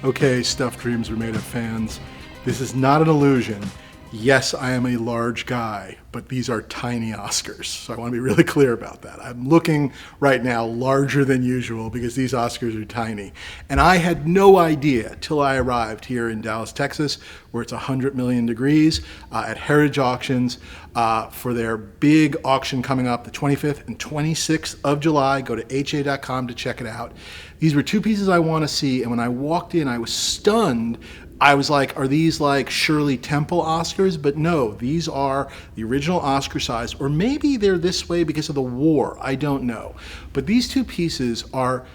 Okay, Stuffed Dreams Are Made of fans. This is not an illusion. Yes, I am a large guy, but these are tiny Oscars. So I want to be really clear about that. I'm looking right now larger than usual because these Oscars are tiny. And I had no idea till I arrived here in Dallas, Texas, where it's 100 million degrees, at Heritage Auctions for their big auction coming up the 25th and 26th of July. Go to ha.com to check it out. These were two pieces I want to see, and when I walked in, I was stunned. I was like, are these like Shirley Temple Oscars? But no, these are the original Oscar size, or maybe they're this way because of the war. I don't know. But these two pieces are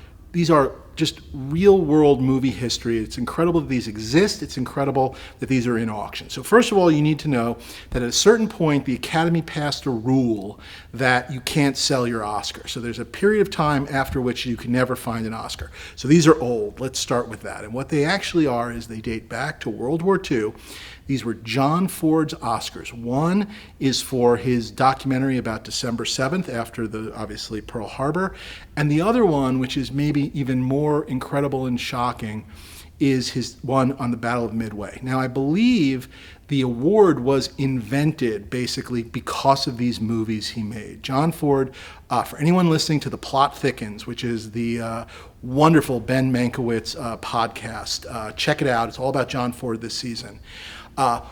just real world movie history. It's incredible that these exist. It's incredible that these are in auction. So first of all, you need to know that at a certain point, the Academy passed a rule that you can't sell your Oscar. So there's a period of time after which you can never find an Oscar. So these are old. Let's start with that. And what they actually are is they date back to World War II. These were John Ford's Oscars. One is for his documentary about December 7th after obviously Pearl Harbor. And the other one, which is maybe even more incredible and shocking, is his one on the Battle of Midway. Now, I believe the award was invented basically because of these movies he made. John Ford, for anyone listening to The Plot Thickens, which is the wonderful Ben Mankiewicz podcast, check it out. It's all about John Ford this season.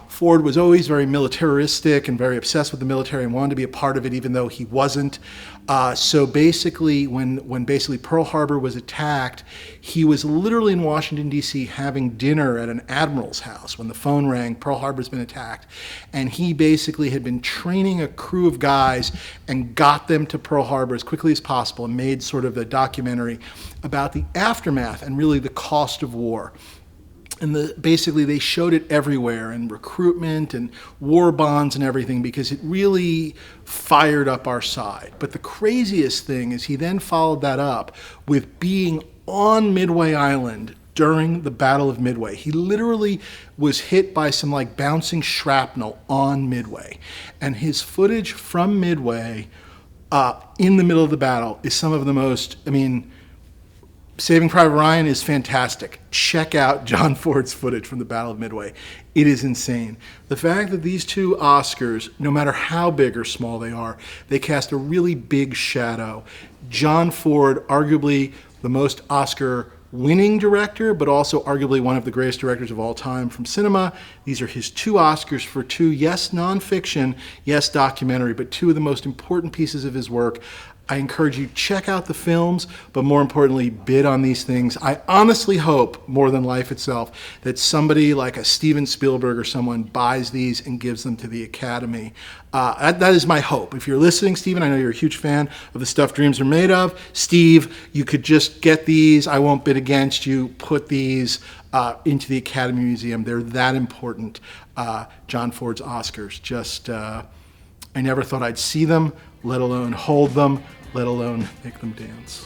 Ford was always very militaristic and very obsessed with the military and wanted to be a part of it even though he wasn't. So basically, when basically Pearl Harbor was attacked, he was literally in Washington, D.C. having dinner at an admiral's house when the phone rang, Pearl Harbor's been attacked. And he basically had been training a crew of guys and got them to Pearl Harbor as quickly as possible and made sort of a documentary about the aftermath and really the cost of war. And basically they showed it everywhere in recruitment and war bonds and everything because it really fired up our side. But the craziest thing is he then followed that up with being on Midway Island during the Battle of Midway. He literally was hit by some like bouncing shrapnel on Midway. And his footage from Midway in the middle of the battle is some of the most, Saving Private Ryan is fantastic. Check out John Ford's footage from the Battle of Midway. It is insane. The fact that these two Oscars, no matter how big or small they are, they cast a really big shadow. John Ford, arguably the most Oscar-winning director, but also arguably one of the greatest directors of all time from cinema. These are his two Oscars for two, yes, nonfiction, yes, documentary, but two of the most important pieces of his work. I encourage you to check out the films, but more importantly, bid on these things. I honestly hope, more than life itself, that somebody like a Steven Spielberg or someone buys these and gives them to the Academy. That is my hope. If you're listening, Steven, I know you're a huge fan of The Stuff Dreams Are Made Of. Steve, you could just get these. I won't bid against you. Put these into the Academy Museum. They're that important. John Ford's Oscars. I never thought I'd see them, let alone hold them, let alone make them dance.